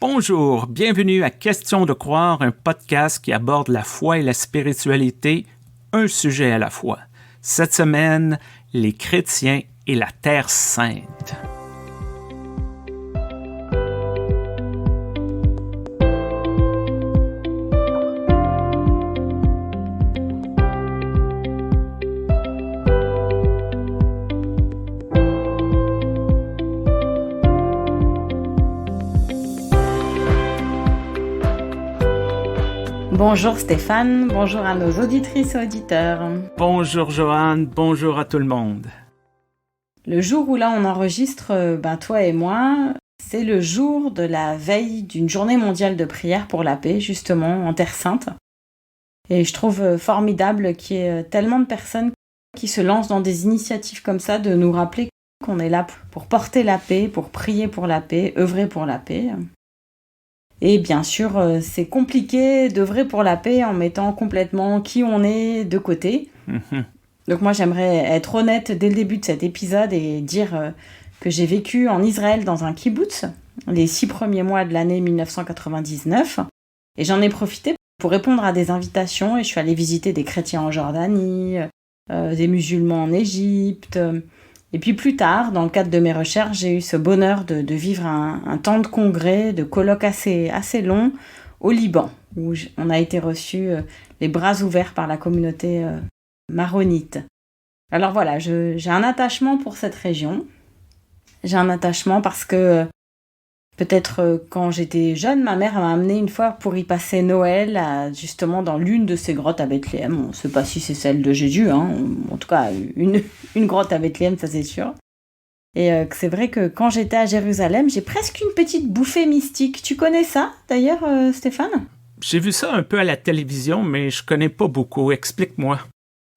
Bonjour, bienvenue à Question de croire, un podcast qui aborde la foi et la spiritualité, un sujet à la fois. Cette semaine, les chrétiens et la Terre sainte. Bonjour Stéphane, bonjour à nos auditrices et auditeurs. Bonjour Joanne, bonjour à tout le monde. Le jour où là on enregistre, toi et moi, c'est le jour de la veille d'une journée mondiale de prière pour la paix, justement, en Terre Sainte. Et je trouve formidable qu'il y ait tellement de personnes qui se lancent dans des initiatives comme ça, de nous rappeler qu'on est là pour porter la paix, pour prier pour la paix, œuvrer pour la paix. Et bien sûr, c'est compliqué d'œuvrer pour la paix en mettant complètement qui on est de côté. Donc moi, j'aimerais être honnête dès le début de cet épisode et dire que j'ai vécu en Israël dans un kibbutz les 6 premiers mois de l'année 1999. Et j'en ai profité pour répondre à des invitations et je suis allée visiter des chrétiens en Jordanie, des musulmans en Égypte. Et puis plus tard, dans le cadre de mes recherches, j'ai eu ce bonheur de vivre un temps de congrès, de colloques assez long au Liban, où on a été reçus les bras ouverts par la communauté maronite. Alors voilà, j'ai un attachement pour cette région. J'ai un attachement parce que peut-être quand j'étais jeune, ma mère m'a amenée une fois pour y passer Noël, justement dans l'une de ces grottes à Bethléem. On ne sait pas si c'est celle de Jésus, en tout cas une grotte à Bethléem, ça c'est sûr. Et c'est vrai que quand j'étais à Jérusalem, j'ai presque une petite bouffée mystique. Tu connais ça d'ailleurs, Stéphane ? J'ai vu ça un peu à la télévision, mais je connais pas beaucoup. Explique-moi.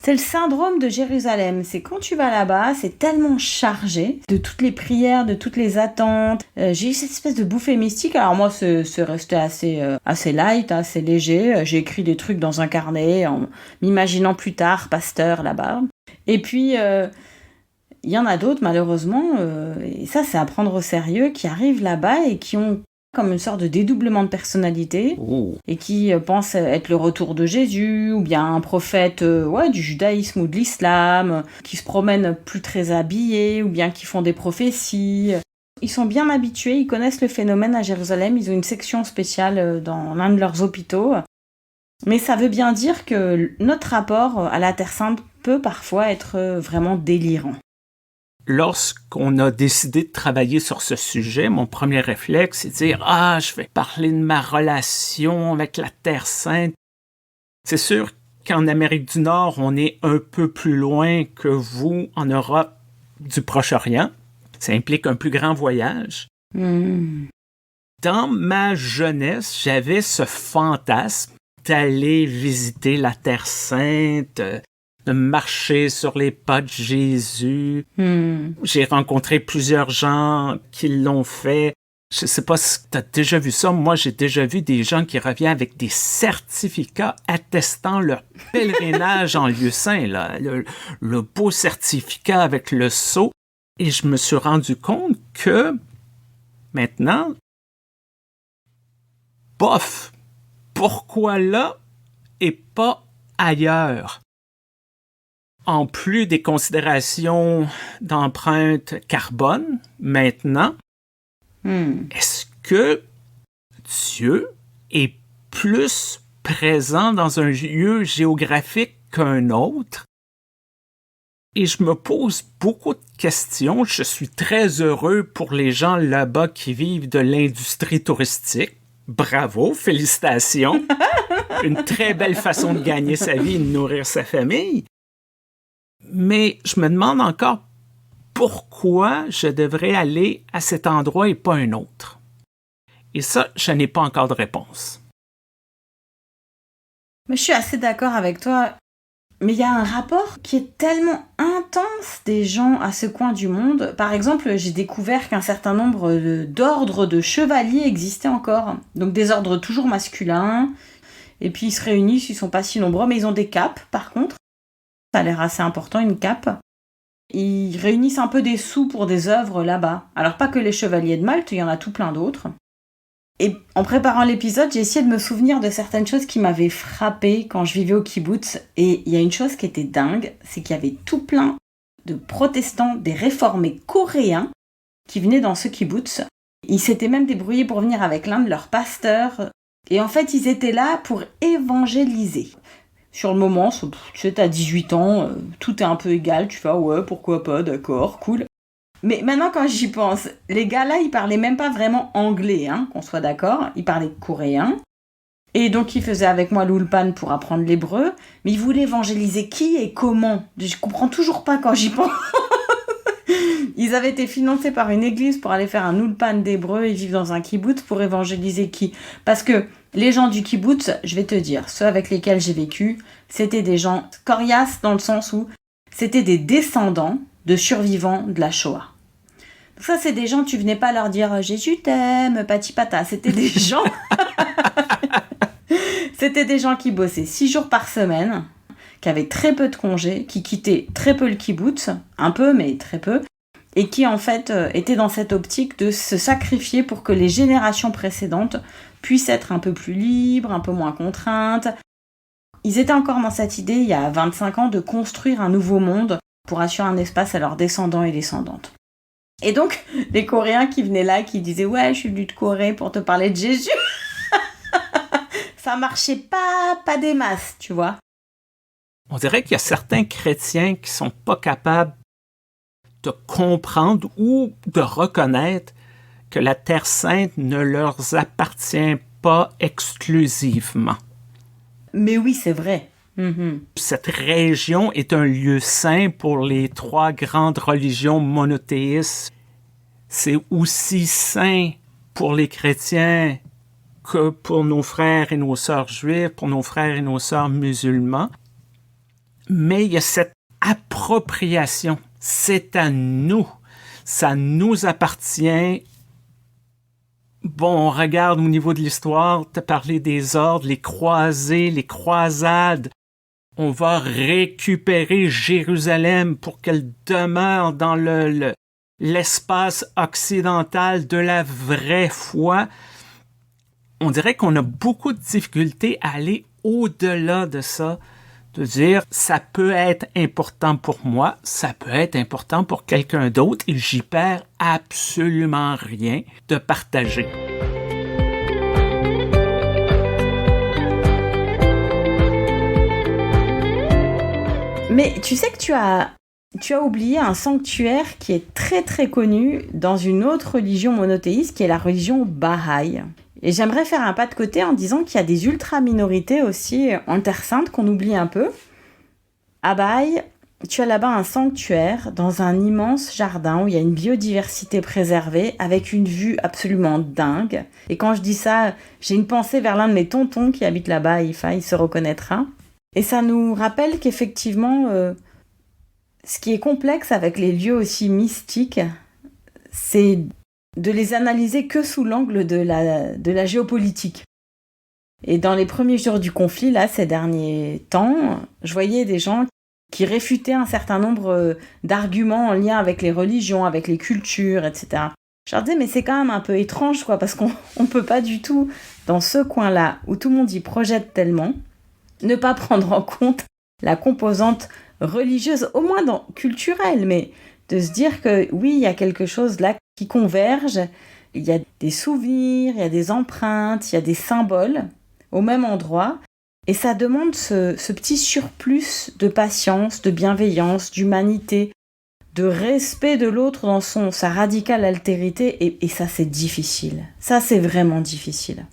C'est le syndrome de Jérusalem. C'est quand tu vas là-bas, c'est tellement chargé de toutes les prières, de toutes les attentes. J'ai eu cette espèce de bouffée mystique. Alors moi, c'est resté assez light, assez léger. J'ai écrit des trucs dans un carnet en m'imaginant plus tard pasteur là-bas. Et puis, il y en a d'autres, malheureusement, et ça, c'est à prendre au sérieux, qui arrivent là-bas et qui ont comme une sorte de dédoublement de personnalité et qui pensent être le retour de Jésus ou bien un prophète du judaïsme ou de l'islam, qui se promènent plus très habillés ou bien qui font des prophéties. Ils sont bien habitués, ils connaissent le phénomène à Jérusalem, ils ont une section spéciale dans l'un de leurs hôpitaux. Mais ça veut bien dire que notre rapport à la Terre Sainte peut parfois être vraiment délirant. Lorsqu'on a décidé de travailler sur ce sujet, mon premier réflexe, c'est de dire « je vais parler de ma relation avec la Terre sainte ». C'est sûr qu'en Amérique du Nord, on est un peu plus loin que vous en Europe du Proche-Orient. Ça implique un plus grand voyage. Dans ma jeunesse, j'avais ce fantasme d'aller visiter la Terre sainte, de marcher sur les pas de Jésus. J'ai rencontré plusieurs gens qui l'ont fait. Je ne sais pas si tu as déjà vu ça. Moi, j'ai déjà vu des gens qui reviennent avec des certificats attestant leur pèlerinage en lieu saint, là. Le beau certificat avec le sceau. Et je me suis rendu compte que maintenant, bof, pourquoi là et pas ailleurs? En plus des considérations d'empreinte carbone, maintenant, est-ce que Dieu est plus présent dans un lieu géographique qu'un autre? Et je me pose beaucoup de questions. Je suis très heureux pour les gens là-bas qui vivent de l'industrie touristique. Bravo, félicitations! Une très belle façon de gagner sa vie et de nourrir sa famille. Mais je me demande encore pourquoi je devrais aller à cet endroit et pas un autre. Et ça, je n'ai pas encore de réponse. Mais je suis assez d'accord avec toi. Mais il y a un rapport qui est tellement intense des gens à ce coin du monde. Par exemple, j'ai découvert qu'un certain nombre d'ordres de chevaliers existaient encore. Donc des ordres toujours masculins. Et puis ils se réunissent, ils sont pas si nombreux, mais ils ont des capes par contre. Ça a l'air assez important, une cape. Ils réunissent un peu des sous pour des œuvres là-bas. Alors pas que les chevaliers de Malte, il y en a tout plein d'autres. Et en préparant l'épisode, j'ai essayé de me souvenir de certaines choses qui m'avaient frappée quand je vivais au kibbutz. Et il y a une chose qui était dingue, c'est qu'il y avait tout plein de protestants, des réformés coréens qui venaient dans ce kibbutz. Ils s'étaient même débrouillés pour venir avec l'un de leurs pasteurs. Et en fait, ils étaient là pour évangéliser. Sur le moment, tu sais, t'as 18 ans, tout est un peu égal. Tu fais, ah ouais, pourquoi pas, d'accord, cool. Mais maintenant, quand j'y pense, les gars-là, ils parlaient même pas vraiment anglais, hein, qu'on soit d'accord. Ils parlaient coréen. Et donc, ils faisaient avec moi l'ulpan pour apprendre l'hébreu. Mais ils voulaient évangéliser qui et comment? Je comprends toujours pas quand j'y pense. Ils avaient été financés par une église pour aller faire un ulpan d'hébreu et vivre dans un kibbutz pour évangéliser qui? Parce que les gens du kibbutz, je vais te dire, ceux avec lesquels j'ai vécu, c'était des gens coriaces dans le sens où c'était des descendants de survivants de la Shoah. Donc ça, c'est des gens, tu venais pas leur dire « Jésus t'aime, pati pata ». C'était des gens... C'était des gens qui bossaient 6 jours par semaine, qui avaient très peu de congés, qui quittaient très peu le kibbutz, un peu, mais très peu, et qui, en fait, étaient dans cette optique de se sacrifier pour que les générations précédentes puissent être un peu plus libres, un peu moins contraintes. Ils étaient encore dans cette idée, il y a 25 ans, de construire un nouveau monde pour assurer un espace à leurs descendants et descendantes. Et donc, les Coréens qui venaient là, qui disaient « Ouais, je suis venu de Corée pour te parler de Jésus », ça marchait pas des masses, tu vois. On dirait qu'il y a certains chrétiens qui sont pas capables de comprendre ou de reconnaître que la Terre Sainte ne leur appartient pas exclusivement. Mais oui, c'est vrai. Cette région est un lieu saint pour les 3 grandes religions monothéistes. C'est aussi saint pour les chrétiens que pour nos frères et nos sœurs juifs, pour nos frères et nos sœurs musulmans. Mais il y a cette appropriation. C'est à nous. Ça nous appartient. Bon, on regarde au niveau de l'histoire, tu as parlé des ordres, les croisés, les croisades. On va récupérer Jérusalem pour qu'elle demeure dans l'espace occidental de la vraie foi. On dirait qu'on a beaucoup de difficultés à aller au-delà de ça, de dire ça peut être important pour moi, ça peut être important pour quelqu'un d'autre et j'y perds absolument rien de partager. Mais tu sais que tu as oublié un sanctuaire qui est très très connu dans une autre religion monothéiste qui est la religion Bahaï. Et j'aimerais faire un pas de côté en disant qu'il y a des ultra-minorités aussi en Terre Sainte qu'on oublie un peu. À Bahaï, tu as là-bas un sanctuaire dans un immense jardin où il y a une biodiversité préservée avec une vue absolument dingue. Et quand je dis ça, j'ai une pensée vers l'un de mes tontons qui habite là-bas, il se reconnaîtra. Et ça nous rappelle qu'effectivement, ce qui est complexe avec les lieux aussi mystiques, c'est de les analyser que sous l'angle de la géopolitique. Et dans les premiers jours du conflit, là, ces derniers temps, je voyais des gens qui réfutaient un certain nombre d'arguments en lien avec les religions, avec les cultures, etc. Je leur disais, mais c'est quand même un peu étrange, quoi, parce qu'on peut pas du tout, dans ce coin-là, où tout le monde y projette tellement, ne pas prendre en compte la composante religieuse, au moins culturelle, mais de se dire que oui, il y a quelque chose là qui converge, il y a des souvenirs, il y a des empreintes, il y a des symboles au même endroit, et ça demande ce petit surplus de patience, de bienveillance, d'humanité, de respect de l'autre dans sa radicale altérité, et ça c'est difficile. Ça c'est vraiment difficile.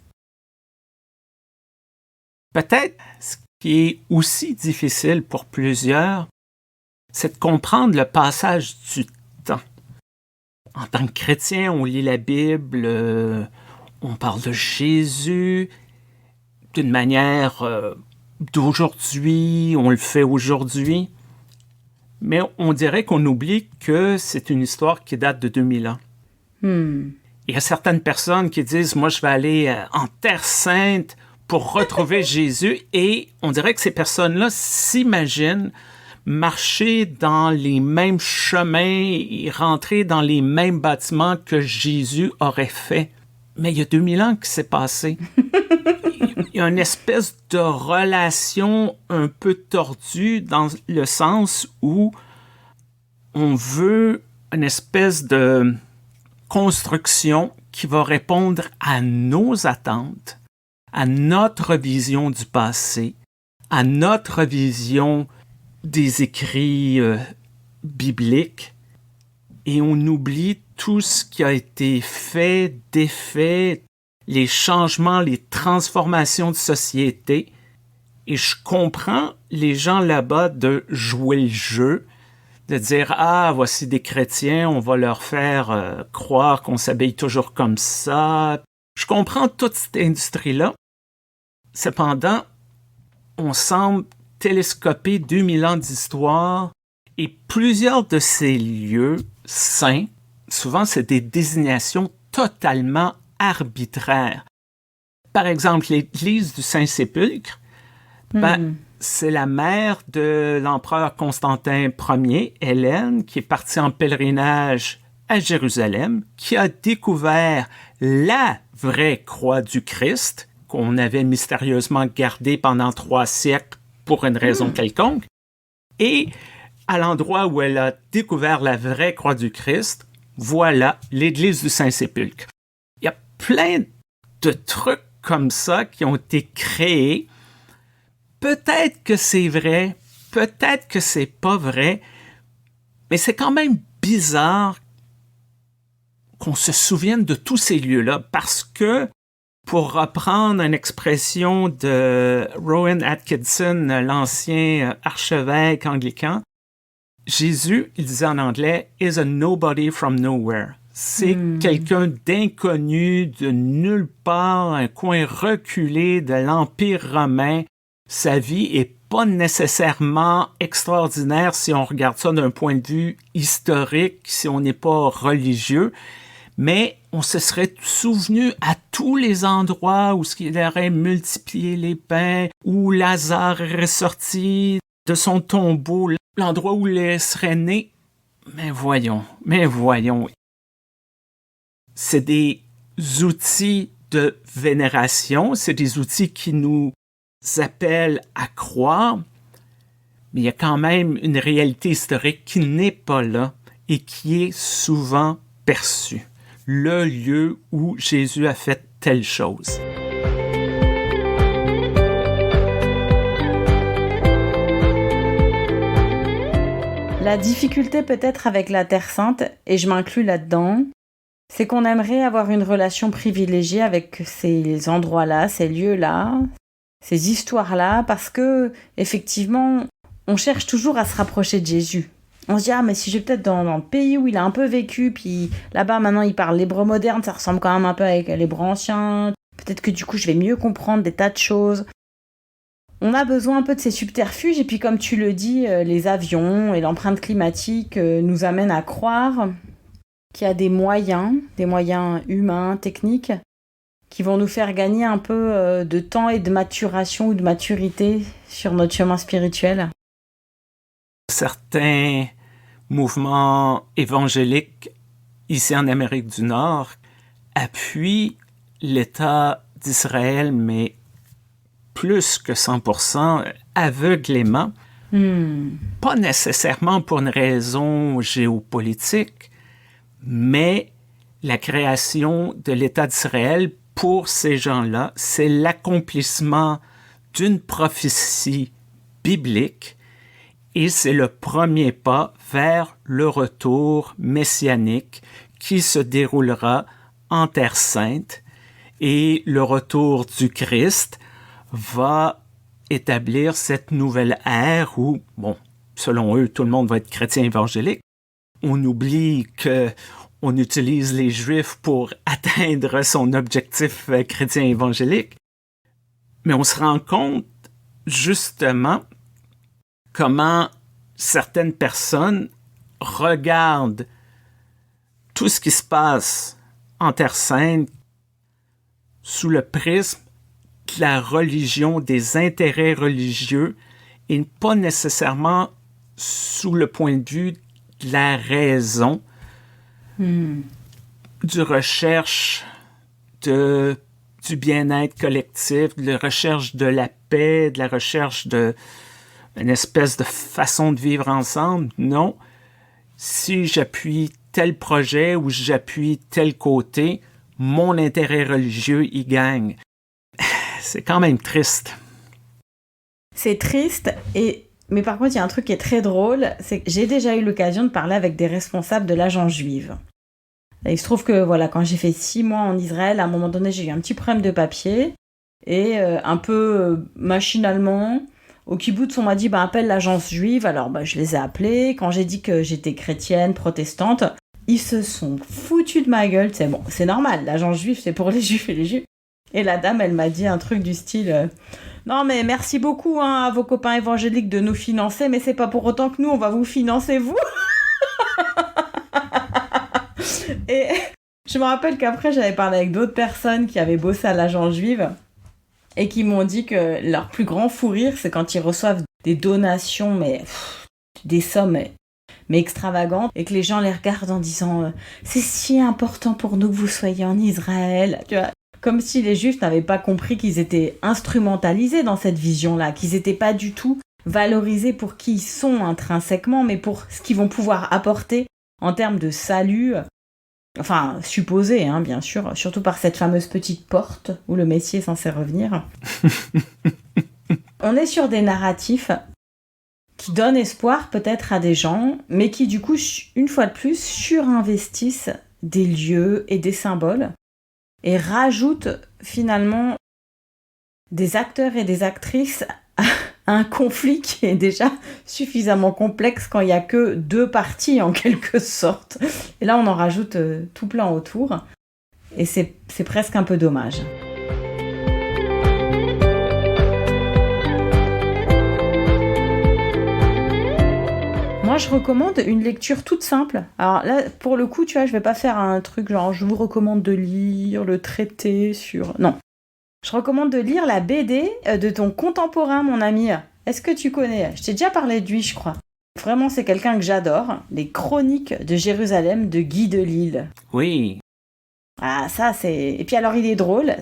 Peut-être ce qui est aussi difficile pour plusieurs, c'est de comprendre le passage du temps. En tant que chrétien, on lit la Bible, on parle de Jésus d'une manière d'aujourd'hui, on le fait aujourd'hui, mais on dirait qu'on oublie que c'est une histoire qui date de 2000 ans. Il y a certaines personnes qui disent « Moi, je vais aller en Terre Sainte pour retrouver Jésus » et on dirait que ces personnes-là s'imaginent marcher dans les mêmes chemins et rentrer dans les mêmes bâtiments que Jésus aurait fait. Mais il y a 2000 ans que c'est passé. Il y a une espèce de relation un peu tordue dans le sens où on veut une espèce de construction qui va répondre à nos attentes, à notre vision du passé, à notre vision des écrits bibliques, et on oublie tout ce qui a été fait, défait, les changements, les transformations de société. Et je comprends les gens là-bas de jouer le jeu, de dire « Ah, voici des chrétiens, on va leur faire croire qu'on s'habille toujours comme ça. » Je comprends toute cette industrie-là. Cependant, on semble télescoper 2000 ans d'histoire et plusieurs de ces lieux saints, souvent c'est des désignations totalement arbitraires. Par exemple, l'église du Saint-Sépulcre, c'est la mère de l'empereur Constantin Ier, Hélène, qui est partie en pèlerinage à Jérusalem, qui a découvert la vraie croix du Christ, qu'on avait mystérieusement gardée pendant 3 siècles pour une raison quelconque. Et à l'endroit où elle a découvert la vraie croix du Christ, voilà l'église du Saint-Sépulcre. Il y a plein de trucs comme ça qui ont été créés. Peut-être que c'est vrai, peut-être que c'est pas vrai, mais c'est quand même bizarre qu'on se souvienne de tous ces lieux-là parce que, pour reprendre une expression de Rowan Atkinson, l'ancien archevêque anglican, Jésus, il disait en anglais, « is a nobody from nowhere ». C'est quelqu'un d'inconnu, de nulle part, un coin reculé de l'Empire romain. Sa vie est pas nécessairement extraordinaire si on regarde ça d'un point de vue historique, si on n'est pas religieux, mais on se serait souvenu à tous les endroits où il aurait multiplié les pains, où Lazare est ressorti de son tombeau, l'endroit où il serait né. Mais voyons. C'est des outils de vénération, c'est des outils qui nous appellent à croire, mais il y a quand même une réalité historique qui n'est pas là et qui est souvent perçue. Le lieu où Jésus a fait telle chose. La difficulté peut-être avec la Terre Sainte, et je m'inclus là-dedans, c'est qu'on aimerait avoir une relation privilégiée avec ces endroits-là, ces lieux-là, ces histoires-là, parce que, effectivement, on cherche toujours à se rapprocher de Jésus. On se dit, ah, mais si je vais peut-être dans le pays où il a un peu vécu, puis là-bas, maintenant, il parle l'hébreu moderne, ça ressemble quand même un peu avec l'hébreu ancien. Peut-être que du coup, je vais mieux comprendre des tas de choses. On a besoin un peu de ces subterfuges, et puis comme tu le dis, les avions et l'empreinte climatique nous amènent à croire qu'il y a des moyens humains, techniques, qui vont nous faire gagner un peu de temps et de maturation ou de maturité sur notre chemin spirituel. Certains mouvements évangéliques ici en Amérique du Nord appuient l'État d'Israël, mais plus que 100%, aveuglément. Pas nécessairement pour une raison géopolitique, mais la création de l'État d'Israël, pour ces gens-là, c'est l'accomplissement d'une prophétie biblique et c'est le premier pas vers le retour messianique qui se déroulera en Terre Sainte et le retour du Christ va établir cette nouvelle ère où, bon, selon eux, tout le monde va être chrétien évangélique. On oublie qu'on utilise les Juifs pour atteindre son objectif chrétien évangélique. Mais on se rend compte, justement, comment certaines personnes regardent tout ce qui se passe en Terre Sainte sous le prisme de la religion, des intérêts religieux, et pas nécessairement sous le point de vue de la raison, du recherche du bien-être collectif, de la recherche de la paix, de la recherche d'une espèce de façon de vivre ensemble. Non. Si j'appuie tel projet ou j'appuie tel côté, mon intérêt religieux y gagne. C'est quand même triste. C'est triste, mais par contre, il y a un truc qui est très drôle, c'est que j'ai déjà eu l'occasion de parler avec des responsables de l'agence juive. Et il se trouve que voilà, quand j'ai fait 6 mois en Israël, à un moment donné, j'ai eu un petit problème de papier, et un peu machinalement, au kibbutz, on m'a dit appelle l'agence juive. Alors je les ai appelés. Quand j'ai dit que j'étais chrétienne, protestante, ils se sont foutus de ma gueule. C'est bon, c'est normal, l'agence juive, c'est pour les juifs et les juifs. Et la dame, elle m'a dit un truc du style non mais merci beaucoup à vos copains évangéliques de nous financer, mais c'est pas pour autant que nous, on va vous financer vous. Et je me rappelle qu'après, j'avais parlé avec d'autres personnes qui avaient bossé à l'agence juive et qui m'ont dit que leur plus grand fou rire, c'est quand ils reçoivent des donations, des sommes mais extravagantes, et que les gens les regardent en disant c'est si important pour nous que vous soyez en Israël, tu vois, comme si les juifs n'avaient pas compris qu'ils étaient instrumentalisés dans cette vision-là, qu'ils n'étaient pas du tout valorisés pour qui ils sont intrinsèquement, mais pour ce qu'ils vont pouvoir apporter en termes de salut, enfin supposé, bien sûr, surtout par cette fameuse petite porte où le Messie est censé revenir. On est sur des narratifs qui donnent espoir peut-être à des gens, mais qui du coup, une fois de plus, surinvestissent des lieux et des symboles, et rajoutent finalement des acteurs et des actrices à un conflit qui est déjà suffisamment complexe quand il n'y a que 2 parties en quelque sorte. Et là, on en rajoute tout plein autour, et c'est presque un peu dommage. Moi, je recommande une lecture toute simple. Alors là, pour le coup, tu vois, je vais pas faire un truc genre je vous recommande de lire le traité sur... Non. Je recommande de lire la BD de ton contemporain, mon ami. Est-ce que tu connais ? Je t'ai déjà parlé de lui, je crois. Vraiment, c'est quelqu'un que j'adore. Les Chroniques de Jérusalem de Guy Delisle. Oui. Ah, ça, c'est... Et puis alors, il est drôle.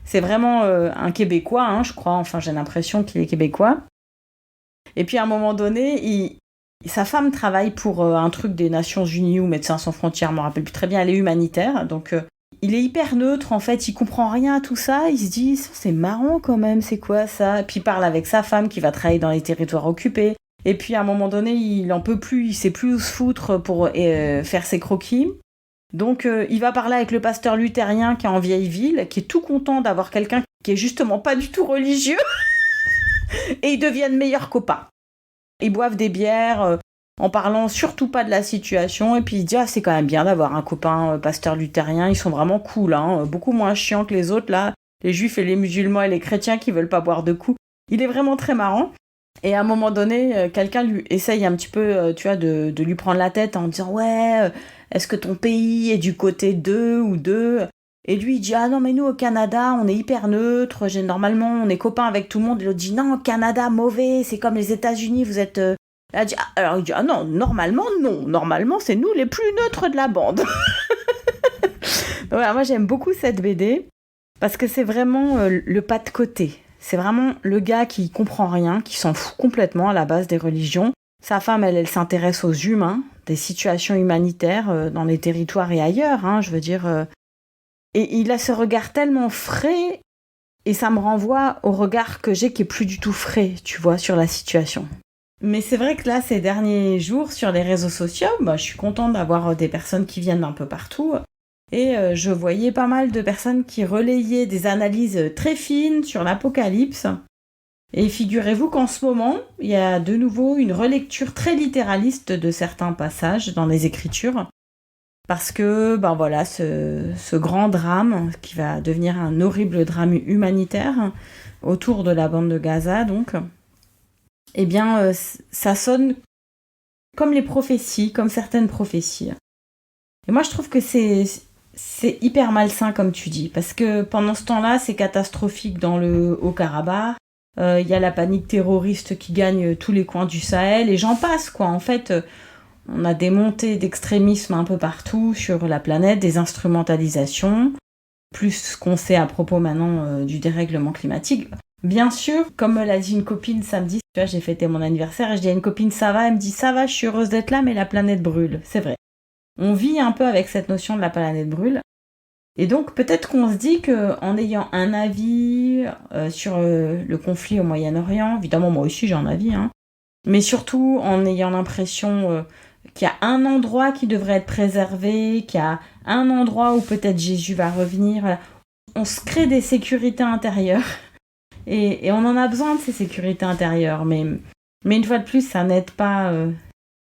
C'est vraiment un Québécois, je crois. Enfin, j'ai l'impression qu'il est Québécois. Et puis, à un moment donné, sa femme travaille pour un truc des Nations Unies ou Médecins Sans Frontières, je me rappelle plus très bien, elle est humanitaire, donc il est hyper neutre en fait, il comprend rien à tout ça, il se dit c'est marrant quand même, c'est quoi ça ? Et puis il parle avec sa femme qui va travailler dans les territoires occupés, et puis à un moment donné il en peut plus, il sait plus où se foutre pour faire ses croquis, donc il va parler avec le pasteur luthérien qui est en vieille ville, qui est tout content d'avoir quelqu'un qui est justement pas du tout religieux, et ils deviennent meilleurs copains. Ils boivent des bières en parlant surtout pas de la situation, et puis il dit c'est quand même bien d'avoir un copain pasteur luthérien, ils sont vraiment cool, beaucoup moins chiants que les autres là, les juifs et les musulmans et les chrétiens qui veulent pas boire de coups. Il est vraiment très marrant, et à un moment donné, quelqu'un lui essaye un petit peu de lui prendre la tête en disant est-ce que ton pays est du côté d'eux ou d'eux ? Et lui, il dit non, mais nous, au Canada, on est hyper neutre, normalement, on est copains avec tout le monde. Et l'autre dit non, Canada, mauvais, c'est comme les États-Unis, vous êtes. Alors il dit non, normalement, c'est nous les plus neutres de la bande. Voilà, moi, j'aime beaucoup cette BD, parce que c'est vraiment le pas de côté. C'est vraiment le gars qui comprend rien, qui s'en fout complètement à la base des religions. Sa femme, elle s'intéresse aux humains, des situations humanitaires dans les territoires et ailleurs, je veux dire. Et il a ce regard tellement frais, et ça me renvoie au regard que j'ai qui est plus du tout frais, tu vois, sur la situation. Mais c'est vrai que là, ces derniers jours, sur les réseaux sociaux, je suis contente d'avoir des personnes qui viennent d'un peu partout. Et je voyais pas mal de personnes qui relayaient des analyses très fines sur l'Apocalypse. Et figurez-vous qu'en ce moment, il y a de nouveau une relecture très littéraliste de certains passages dans les Écritures. Parce que, ce grand drame, qui va devenir un horrible drame humanitaire, autour de la bande de Gaza, donc, ça sonne comme les prophéties, comme certaines prophéties. Et moi, je trouve que c'est hyper malsain, comme tu dis, parce que pendant ce temps-là, c'est catastrophique dans le Haut-Karabakh. Il y a la panique terroriste qui gagne tous les coins du Sahel, et j'en passe, quoi. En fait, on a des montées d'extrémisme un peu partout sur la planète, des instrumentalisations. plus qu'on sait à propos maintenant du dérèglement climatique. Bien sûr, comme me l'a dit une copine samedi, tu vois, j'ai fêté mon anniversaire et je dis à une copine ça va, elle me dit ça va, je suis heureuse d'être là, mais la planète brûle. C'est vrai. On vit un peu avec cette notion de la planète brûle. Et donc peut-être qu'on se dit qu'en ayant un avis sur le conflit au Moyen-Orient, évidemment moi aussi j'ai un avis, mais surtout en ayant l'impression qu'il y a un endroit qui devrait être préservé, qu'il y a un endroit où peut-être Jésus va revenir, voilà. On se crée des sécurités intérieures. Et on en a besoin de ces sécurités intérieures, mais une fois de plus, ça n'aide pas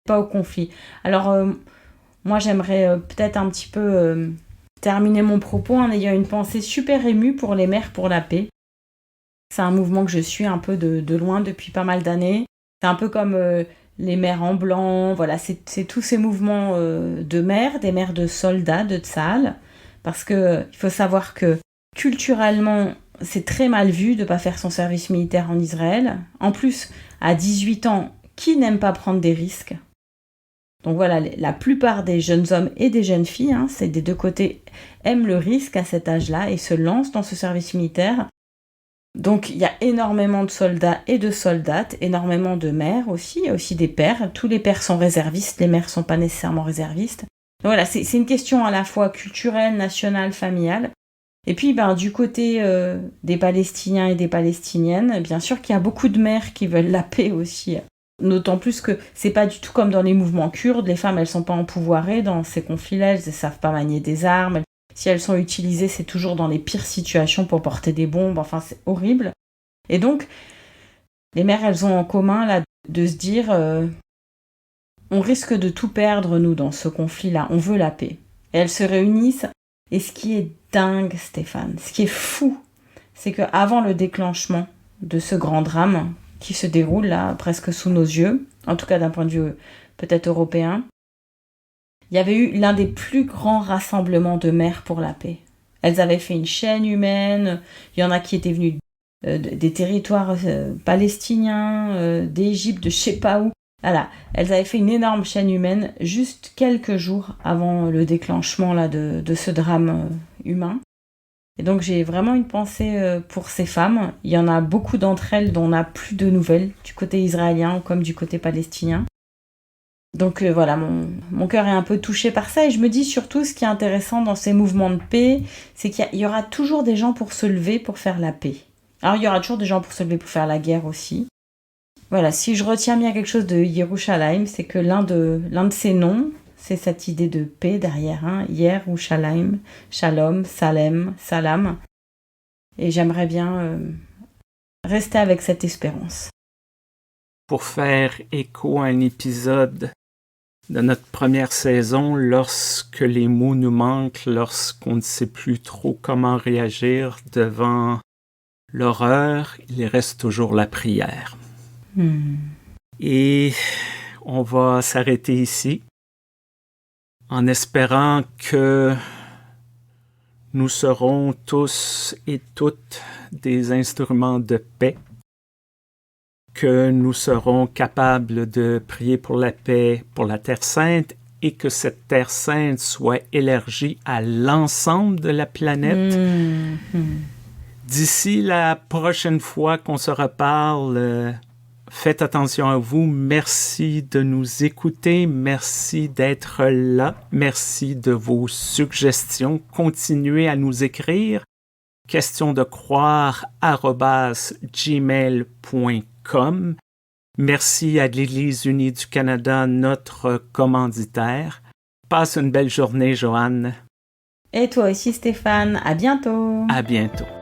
au conflit. Alors, moi, j'aimerais peut-être un petit peu terminer mon propos en ayant une pensée super émue pour les Mères pour la paix. C'est un mouvement que je suis un peu de loin depuis pas mal d'années. C'est un peu comme les Mères en blanc, voilà, c'est tous ces mouvements de mères, des mères de soldats, de Tsahal, parce que il faut savoir que culturellement, c'est très mal vu de ne pas faire son service militaire en Israël. En plus, à 18 ans, qui n'aime pas prendre des risques ? Donc voilà, la plupart des jeunes hommes et des jeunes filles, c'est des deux côtés, aiment le risque à cet âge-là et se lancent dans ce service militaire. Donc il y a énormément de soldats et de soldates, énormément de mères aussi, il y a aussi des pères. Tous les pères sont réservistes, les mères ne sont pas nécessairement réservistes. Donc voilà, c'est une question à la fois culturelle, nationale, familiale. Et puis, du côté des Palestiniens et des Palestiniennes, bien sûr qu'il y a beaucoup de mères qui veulent la paix aussi. D'autant plus que c'est pas du tout comme dans les mouvements kurdes. Les femmes, elles sont pas empouvoirées dans ces conflits-là. Elles ne savent pas manier des armes. Si elles sont utilisées, c'est toujours dans les pires situations pour porter des bombes. Enfin, c'est horrible. Et donc, les mères, elles ont en commun là, de se dire on risque de tout perdre, nous, dans ce conflit-là. On veut la paix. Et elles se réunissent. Et ce qui est dingue, Stéphane, ce qui est fou, c'est qu'avant le déclenchement de ce grand drame qui se déroule là, presque sous nos yeux, en tout cas d'un point de vue peut-être européen, il y avait eu l'un des plus grands rassemblements de mères pour la paix. Elles avaient fait une chaîne humaine, il y en a qui étaient venus des territoires palestiniens, d'Égypte, de je sais pas où. Voilà, elles avaient fait une énorme chaîne humaine juste quelques jours avant le déclenchement là, de ce drame humain. Et donc j'ai vraiment une pensée pour ces femmes. Il y en a beaucoup d'entre elles dont on n'a plus de nouvelles, du côté israélien comme du côté palestinien. Donc voilà, mon cœur est un peu touché par ça. Et je me dis surtout, ce qui est intéressant dans ces mouvements de paix, c'est qu'il y aura toujours des gens pour se lever pour faire la paix. Alors il y aura toujours des gens pour se lever pour faire la guerre aussi. Voilà, si je retiens bien quelque chose de Yerushalayim, c'est que l'un de ses noms, c'est cette idée de paix derrière, Yerushalayim, Shalom, Salem, Salam. Et j'aimerais bien rester avec cette espérance. Pour faire écho à un épisode de notre première saison, lorsque les mots nous manquent, lorsqu'on ne sait plus trop comment réagir devant l'horreur, il reste toujours la prière. Et on va s'arrêter ici en espérant que nous serons tous et toutes des instruments de paix, que nous serons capables de prier pour la paix pour la Terre Sainte et que cette Terre Sainte soit élargie à l'ensemble de la planète. D'ici la prochaine fois qu'on se reparle, faites attention à vous. Merci de nous écouter. Merci d'être là. Merci de vos suggestions. Continuez à nous écrire. questiondecroire@gmail.com. Merci à l'Église unie du Canada, notre commanditaire. Passe une belle journée, Joanne. Et toi aussi, Stéphane. À bientôt. À bientôt.